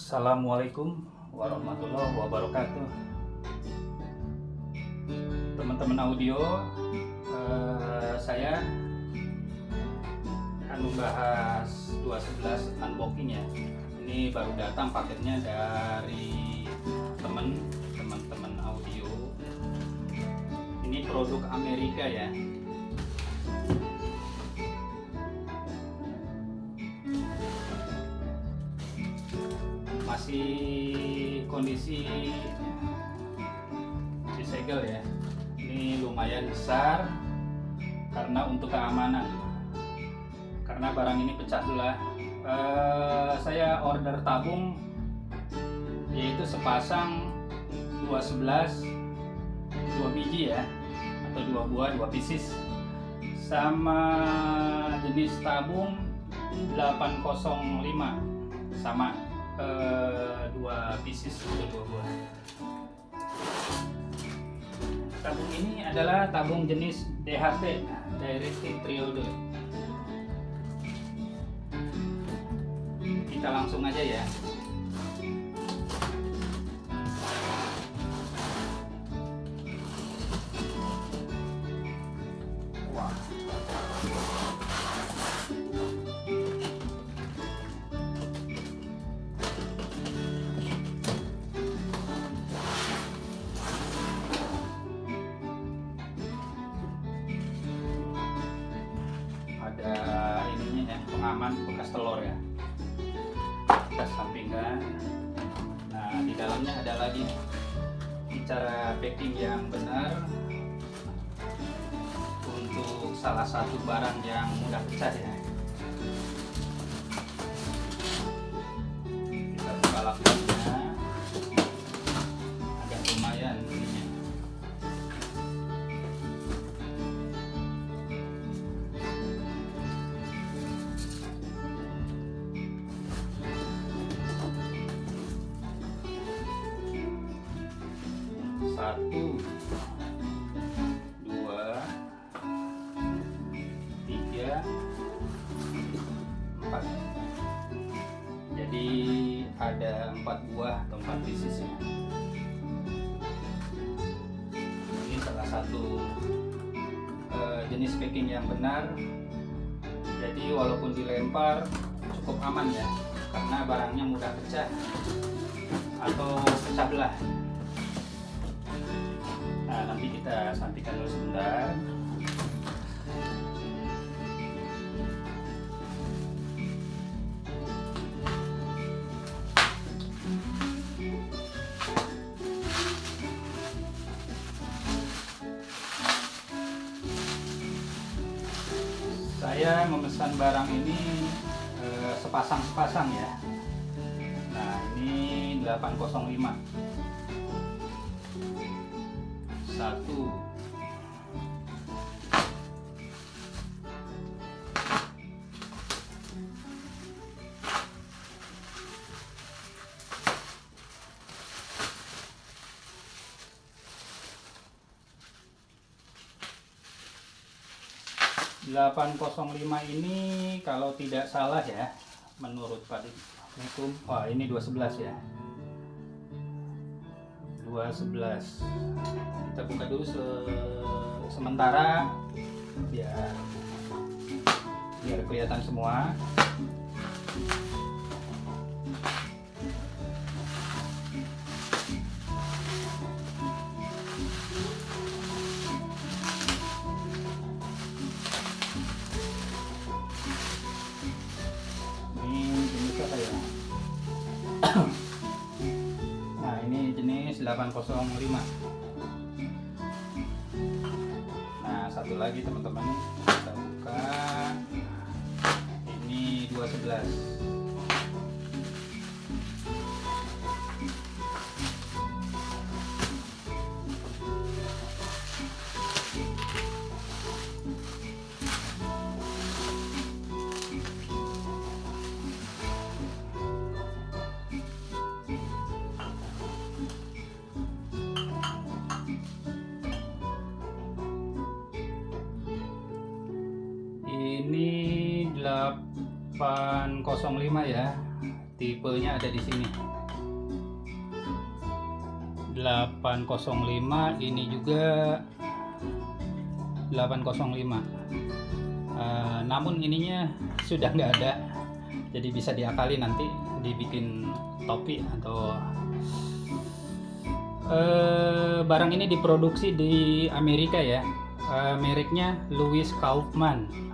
Assalamualaikum warahmatullahi wabarakatuh. Teman-teman audio, saya akan membahas 211 unboxing ya. Ini baru datang paketnya dari teman-teman audio. Ini produk Amerika ya. Masih kondisi disegel ya. Ini lumayan besar karena untuk keamanan, karena barang ini pecah belah. Saya order tabung, yaitu sepasang 211 2 biji ya, atau 2 buah 2 pieces, sama jenis tabung 805 sama 2 pieces atau 2 buah. Tabung ini adalah tabung jenis DHT, Directed Triode. Kita langsung aja ya. Wah. Ada ininya ya, pengaman bekas telur ya, kita sampingkan. Nah, di dalamnya ada lagi cara packing yang benar untuk salah satu barang yang mudah pecah ya. Kita buka lakbannya, agak lumayan ininya. Satu, dua, tiga, empat. Jadi ada 4 buah atau 4 pieces ya. Ini salah satu jenis packing yang benar. Jadi walaupun dilempar cukup aman ya, karena barangnya mudah pecah atau pecah belah. Nah, nanti kita sampaikan dulu sebentar. Saya memesan barang ini sepasang-sepasang ya. Nah, ini 805. 1, 805 ini kalau tidak salah ya, menurut Pak Hukum, wah ini 211 ya. 211. Kita buka dulu sementara biar kelihatan semua. Ini jenis apa ya? Nah, ini jenis 805. Nah, satu lagi teman-teman, kita buka. Ini 211. Ini 805 ya, tipenya ada di sini. 805, ini juga 805. Namun ininya sudah nggak ada, jadi bisa diakali nanti dibikin topi atau barang ini diproduksi di Amerika ya. Mereknya Louis Kaufman.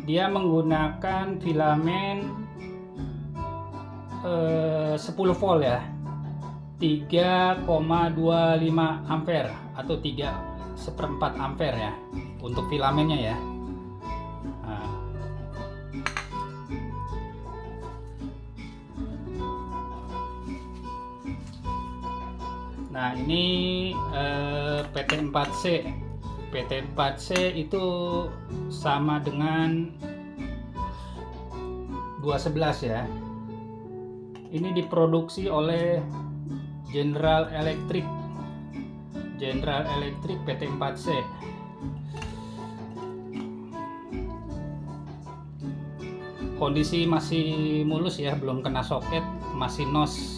Dia menggunakan filamen 10 volt ya, 3,25 ampere atau 3/4 ampere ya untuk filamennya ya. Nah ini PT4C. PT4C itu sama dengan 211 ya. Ini diproduksi oleh General Electric PT4C. Kondisi masih mulus ya, belum kena soket, masih nos.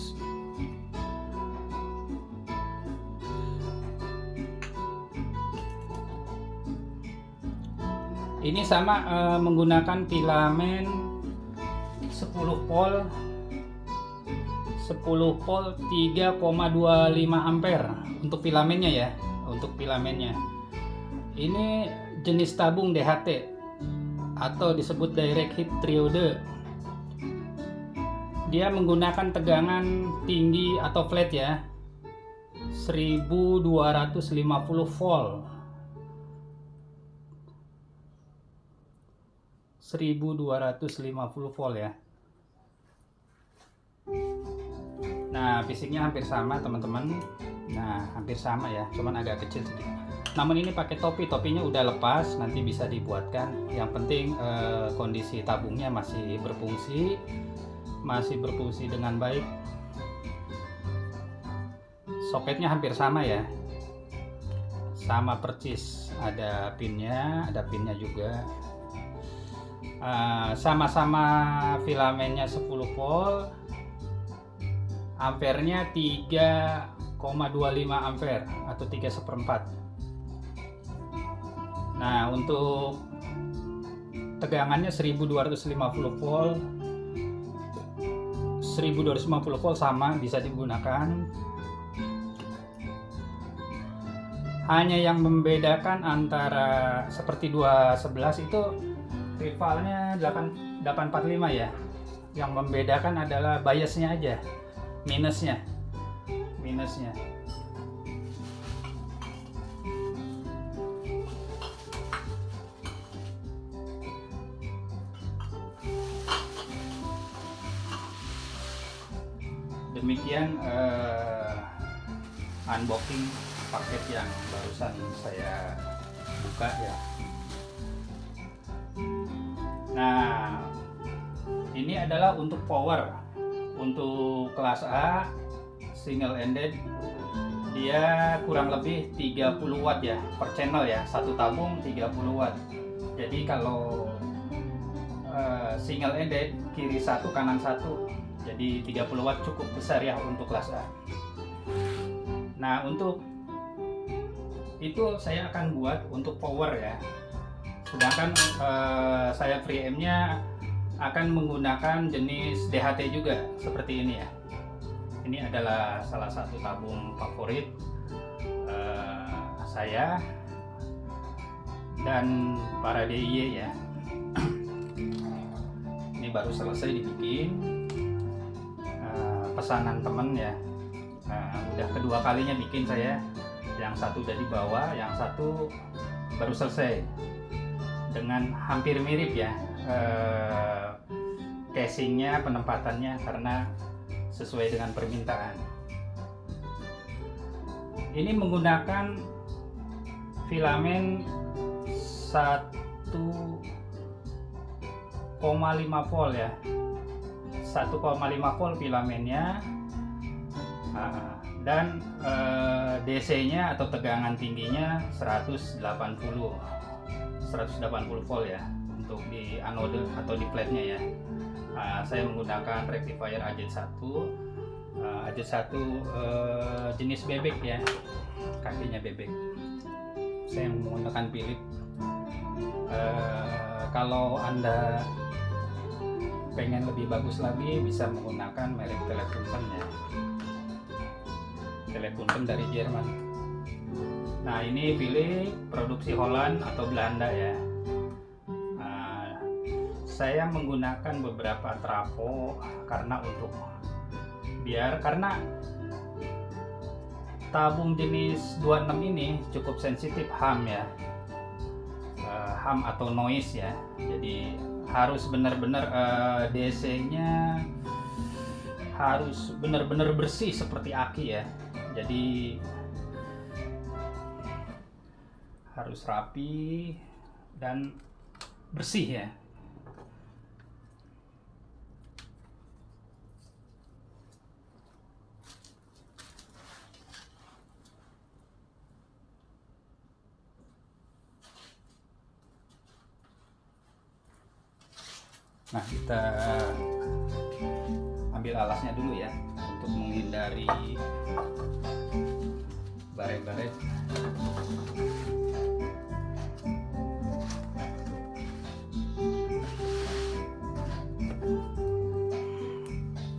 Ini sama menggunakan filamen 10 volt 3,25 ampere untuk filamennya ya, untuk filamennya. Ini jenis tabung DHT atau disebut direct heat triode. Dia menggunakan tegangan tinggi atau flat ya, 1250 volt. 1250 volt ya. Nah, fisiknya hampir sama teman-teman. Nah, hampir sama ya, cuman agak kecil sedikit. Namun ini pakai topinya udah lepas, nanti bisa dibuatkan. Yang penting kondisi tabungnya masih berfungsi dengan baik. Soketnya hampir sama ya, sama persis. Ada pinnya juga. Sama-sama filamennya 10 volt, ampernya 3,25 ampere atau 3/4. Nah, untuk tegangannya 1250 volt. 1250 volt sama bisa digunakan. Hanya yang membedakan antara seperti 211 itu rivalnya 845 ya. Yang membedakan adalah biasnya aja, minusnya. Demikian unboxing paket yang barusan saya buka ya. Nah, ini adalah untuk power. Untuk kelas A single ended, dia kurang lebih 30 watt ya per channel ya, satu tabung 30 watt. Jadi kalau single ended, kiri satu kanan satu, jadi 30 watt cukup besar ya untuk kelas A. Nah, untuk itu saya akan buat untuk power ya. Sedangkan saya preamp-nya akan menggunakan jenis DHT juga seperti ini ya. Ini adalah salah satu tabung favorit saya dan para DIY ya. Ini baru selesai dibikin, pesanan temen ya. Udah kedua kalinya bikin saya. Yang satu udah dibawa, yang satu baru selesai. Dengan hampir mirip ya casingnya, penempatannya, karena sesuai dengan permintaan. Ini menggunakan filamen 1,5 volt ya, 1,5 volt filamennya, dan DC-nya atau tegangan tingginya 180 volt ya untuk di anode atau di flatnya ya. Saya menggunakan rectifier AZ1. AZ1 jenis bebek ya, kakinya bebek. Saya menggunakan Philips. Kalau Anda pengen lebih bagus lagi, bisa menggunakan merek Telefunken ya. Telefunken dari Jerman. Nah, ini Philips produksi Holland atau Belanda ya. Saya menggunakan beberapa trafo karena tabung jenis 26 ini cukup sensitif HAM ya, HAM atau noise ya. Jadi harus benar-benar DC-nya harus benar-benar bersih seperti aki ya. Jadi harus rapi dan bersih ya. Nah, kita ambil alasnya dulu ya untuk menghindari baret-baret.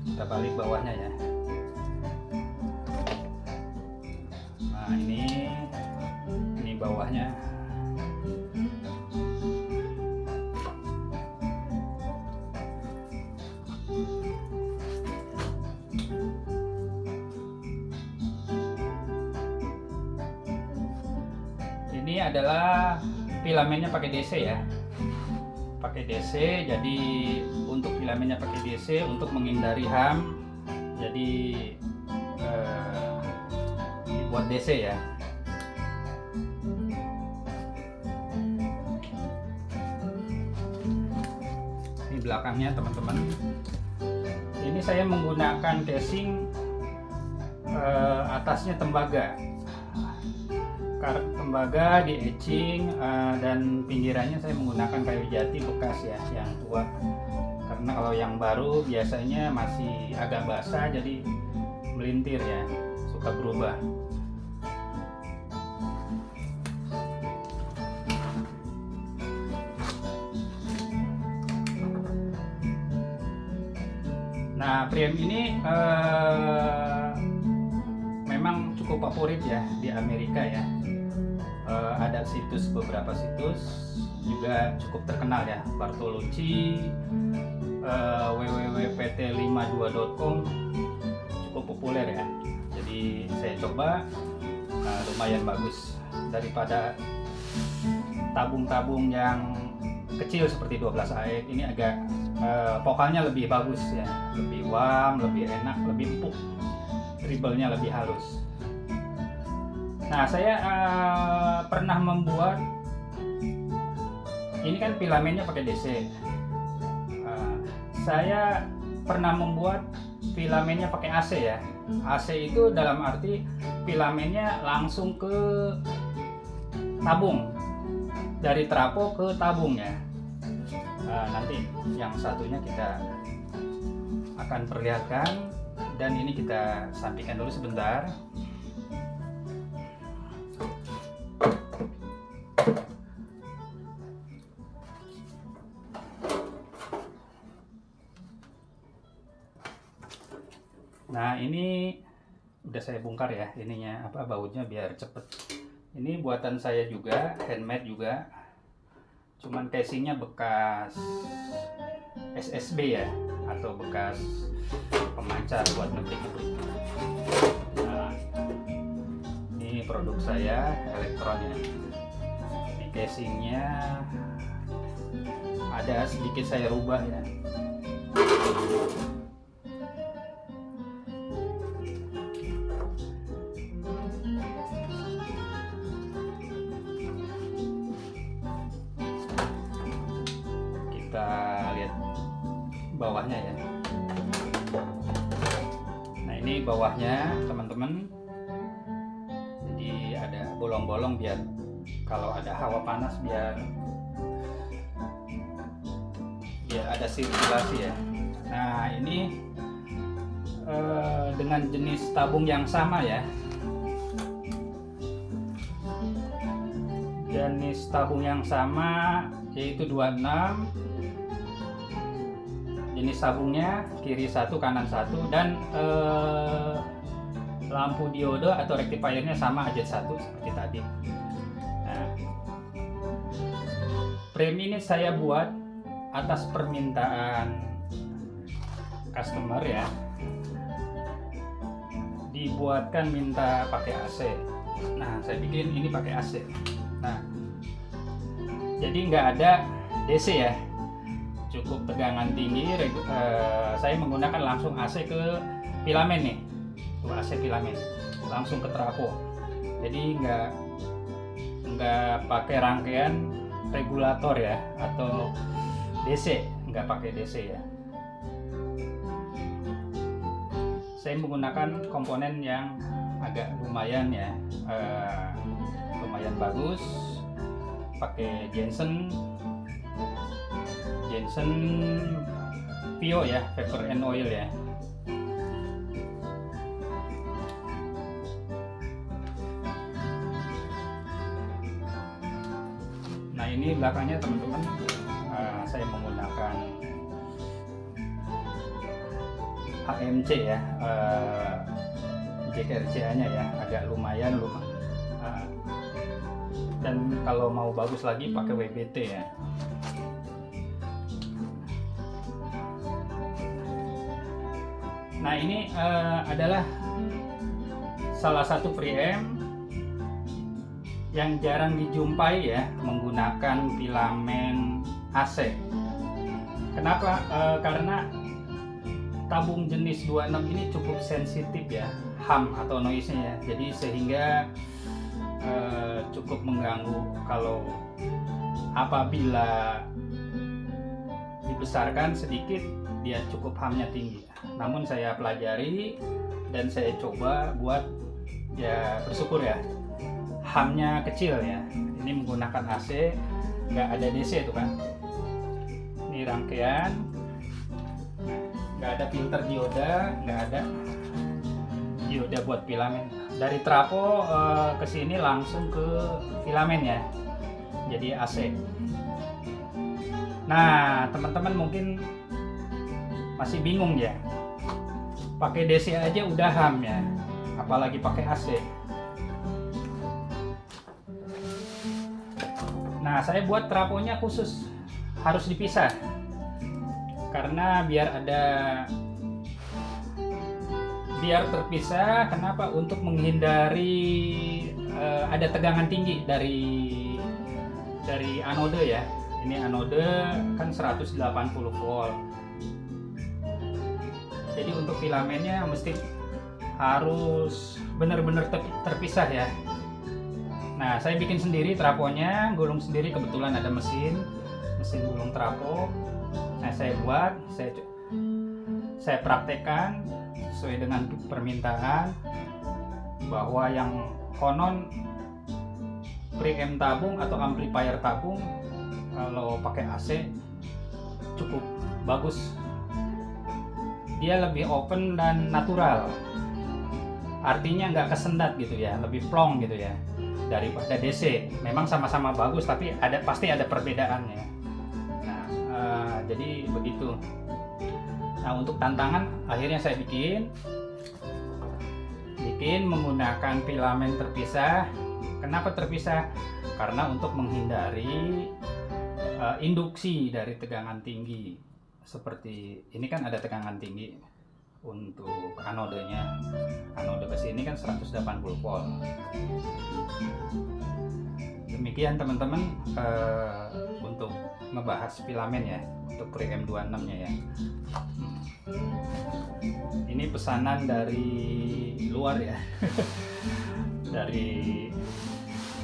Kita balik bawahnya ya. Nah, ini bawahnya. Ini adalah filamennya pakai DC ya, pakai DC. Jadi untuk filamennya pakai DC untuk menghindari HAM, jadi dibuat DC ya. Ini belakangnya teman-teman. Ini saya menggunakan casing, atasnya tembaga. Tembaga di etching, dan pinggirannya saya menggunakan kayu jati bekas ya, yang tua. Karena kalau yang baru biasanya masih agak basah, jadi melintir ya, suka berubah. Nah, preamp ini memang cukup favorit ya di Amerika ya. Ada beberapa situs juga cukup terkenal ya, Bartolucci, www.pt52.com, cukup populer ya. Jadi saya coba, lumayan bagus daripada tabung-tabung yang kecil seperti 12 AX. Ini agak vokalnya lebih bagus ya, lebih warm, lebih enak, lebih empuk, treble-nya lebih halus. Nah, saya pernah membuat, ini kan filamennya pakai DC. Saya pernah membuat filamennya pakai AC ya. AC itu dalam arti filamennya langsung ke tabung, dari trafo ke tabung ya. Nanti yang satunya kita akan perlihatkan, dan ini kita sampaikan dulu sebentar. Nah, ini udah saya bongkar ya, ininya bautnya biar cepet. Ini buatan saya juga, handmade juga. Cuman casingnya bekas SSB ya, atau bekas pemancar buat ngetik. Nah, ini produk saya, elektron ya. Ini casingnya ada sedikit saya rubah ya. Kita lihat bawahnya ya. Nah, ini bawahnya teman-teman. Jadi ada bolong-bolong biar kalau ada hawa panas biar ada sirkulasi ya. Nah ini dengan jenis tabung yang sama ya, jenis tabung yang sama yaitu 26. Jenis tabungnya kiri satu kanan satu, dan lampu diodo atau rectifiernya sama aja satu seperti tadi. Nah, frame ini saya buat atas permintaan customer ya, dibuatkan minta pakai AC. Nah saya bikin ini pakai AC. Nah jadi nggak ada DC ya, cukup tegangan tinggi. Saya menggunakan langsung AC ke filamen nih, tuh AC filamen langsung ke trafo. Jadi nggak pakai rangkaian regulator ya, atau DC, nggak pakai DC ya. Saya menggunakan komponen yang agak lumayan ya, lumayan bagus, pakai Jensen Pio ya, Vapor and Oil ya. Nah ini belakangnya teman-teman, saya menggunakan AMC ya, JKRCA nya ya, agak lumayan. Dan kalau mau bagus lagi pakai WBT ya. Nah ini adalah salah satu preamp yang jarang dijumpai ya menggunakan filamen AC. Kenapa? Karena tabung jenis 26 ini cukup sensitif ya, hum atau noise-nya ya. Jadi sehingga cukup mengganggu kalau apabila dibesarkan sedikit, dia cukup hum-nya tinggi. Namun saya pelajari dan saya coba buat ya, bersyukur ya, hum-nya kecil ya. Ini menggunakan AC, nggak ada DC tuh kan. Ini rangkaian, nggak ada filter dioda, nggak ada dioda buat filamen. Dari trafo ke sini langsung ke filamen ya, jadi AC. Nah teman-teman mungkin masih bingung ya, pakai DC aja udah ham ya, apalagi pakai AC. Nah saya buat trafonya khusus harus dipisah, karena biar terpisah. Kenapa? Untuk menghindari ada tegangan tinggi dari anode ya. Ini anode kan 180 volt. Jadi untuk filamennya mesti harus benar-benar terpisah ya. Nah saya bikin sendiri trafonya, gulung sendiri, kebetulan ada mesin gulung trafo. Nah saya buat, saya praktekkan sesuai dengan permintaan, bahwa yang konon preamp tabung atau amplifier tabung kalau pakai AC cukup bagus. Dia lebih open dan natural, artinya nggak kesendat gitu ya, lebih plong gitu ya daripada DC. Memang sama-sama bagus tapi pasti ada perbedaannya. Nah jadi begitu. Nah untuk tantangan akhirnya saya bikin menggunakan filamen terpisah. Kenapa terpisah? Karena untuk menghindari induksi dari tegangan tinggi. Seperti ini kan ada tegangan tinggi untuk anodenya. Anode ke sini kan 180 volt. Demikian teman-teman untuk ngebahas filamen ya, untuk preamp 26 nya ya. Ini pesanan dari luar ya.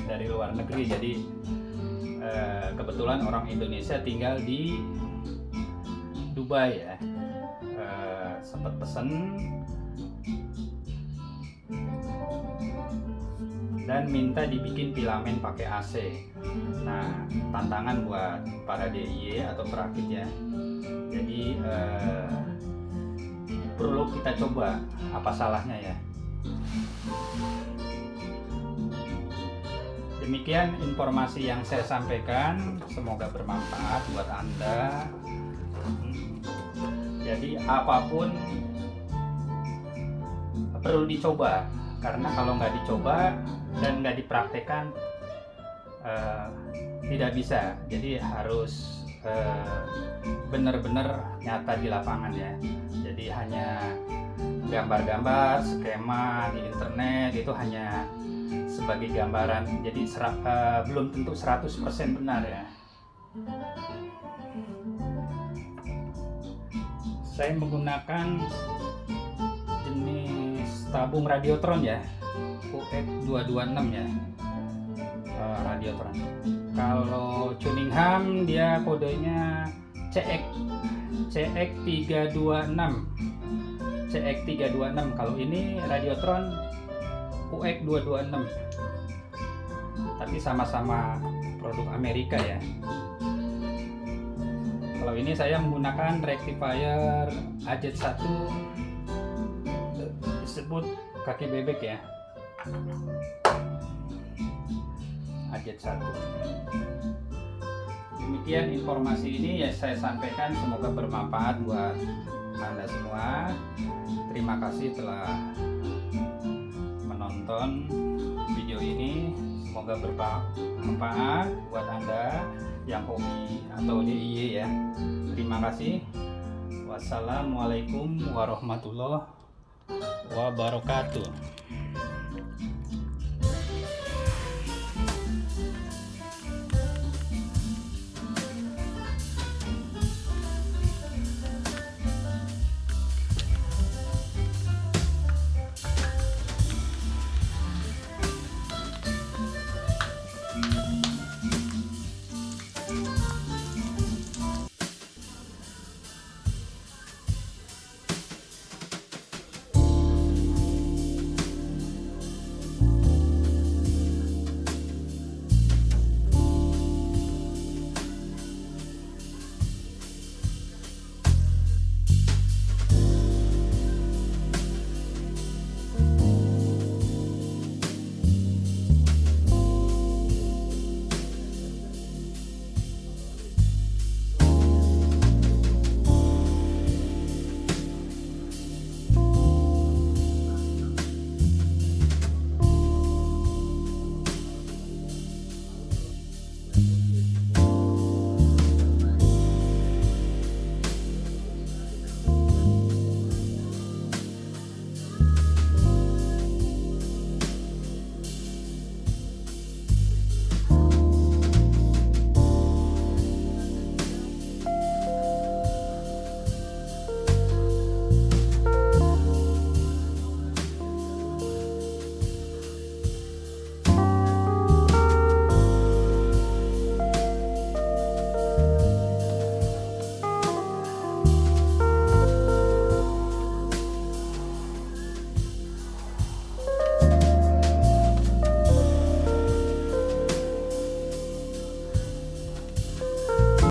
dari luar negeri. Jadi kebetulan orang Indonesia tinggal di Dubai ya. Sempat pesen dan minta dibikin filamen pakai AC. Nah tantangan buat para DIY atau perakit ya. Jadi perlu kita coba, apa salahnya ya. Demikian informasi yang saya sampaikan, semoga bermanfaat buat Anda. Jadi apapun perlu dicoba, karena kalau nggak dicoba dan nggak dipraktekkan tidak bisa. Jadi harus benar-benar nyata di lapangan ya. Jadi hanya gambar-gambar, skema di internet itu hanya sebagai gambaran, jadi belum tentu 100% benar ya. Saya menggunakan jenis tabung Radiotron ya, UX226 ya, Radiotron. Kalau Cunningham dia kodenya CX326. Kalau ini Radiotron UX226, tapi sama-sama produk Amerika ya. Kalau ini saya menggunakan rectifier AZ1, disebut kaki bebek ya, AZ1. Demikian informasi ini ya saya sampaikan, semoga bermanfaat buat Anda semua. Terima kasih telah menonton video ini, semoga bermanfaat buat Anda yang hobi atau DIY ya. Terima kasih. Wassalamualaikum warahmatullahi wabarakatuh.